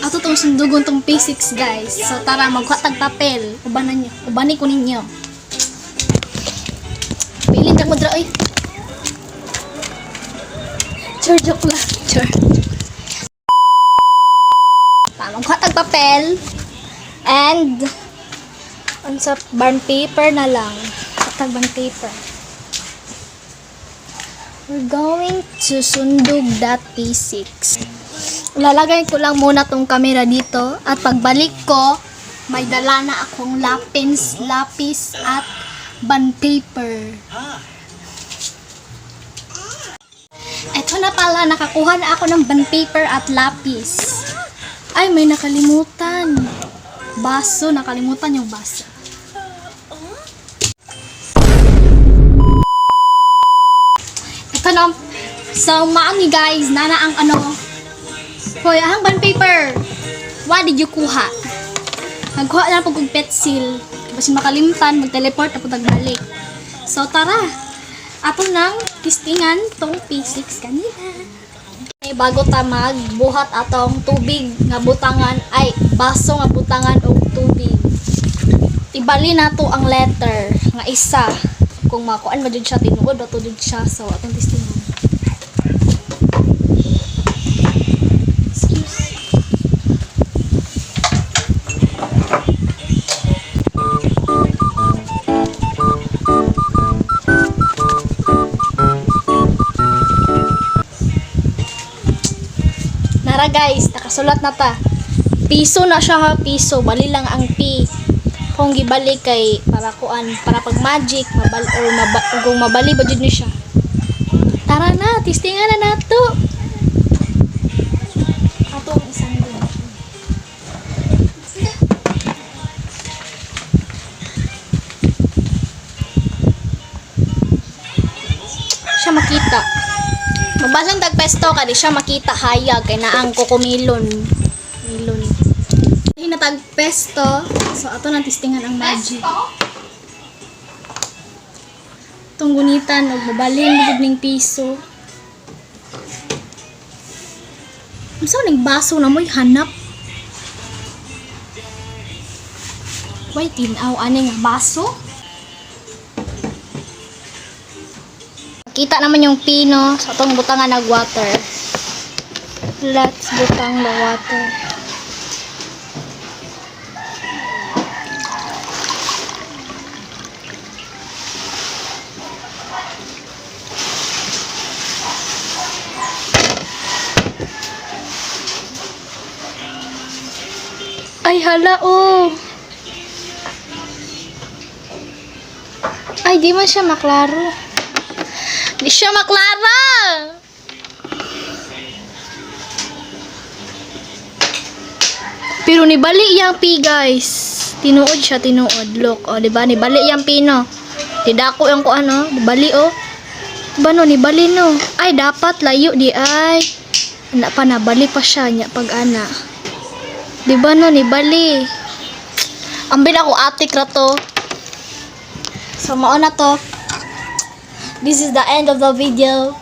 Ato tong sundugon tong P6 guys. So tara maghatag papel. Ubanin ko ninyo. Pilin kag mudra oy. Joke lang. Maghatag papel and sa bond paper na lang. Hatag bond paper. We're going to sundog that P6. Lalagay ko lang muna tong camera dito at pagbalik ko, may dala na akong lapis at bond paper. Eto na pala, nakakuha na ako ng bond paper at lapis. Ay, may nakalimutan. Baso, nakalimutan yung baso. Ito na. So, maami guys, nana ang ano. Hoy, ahang bond paper. What did you kuha? Nagkuha na po kong pencil. Kasi makalimutan, mag-teleport na po tagbalik. So, tara. Ato nang tistingan tong P6 kanina. Bago ta magbuhat atong tubig nga butangan, ay baso nga butangan og tubig. Ibali nato ang letter nga isa. Kung makuan ba jud siya tinuod o jud siya, so atong tistingan. Nara guys, nakasulat na ta. Piso na siya ha, piso. Bali lang ang P. Kung gibalik kay para kuan, para pag magic, kung mabali ba jud ni siya. Tara na, testingan na nato. Atong isang din. Siya makita. Magbasang tagpesto ka di siya makita hayag kay naang kukumilon. Milon. Hinatagpesto. So ato nang testingan ang magic. Tunggunitan og babalin gud ning piso. Unsa ning baso na mo'y hanap? Wait, tinaw ani nga baso? Kita naman yung pino sa itong butangan ng water. Let's butang the water. Ay hala oh. Ay di man siya maklaro. Di siya maklara. Pero nibali yang P guys. Tinuod siya, tinuod. Look, oh, di ba? Nibali yang P no. Didako yung ko ano, nibali oh. Diba no, nibali no. Ay, dapat layo di ay. Anak pa nabali pa siya nya pag ana. Di ba no, nibali. Ambin ako atik ra to. So, mao na to. This is the end of the video.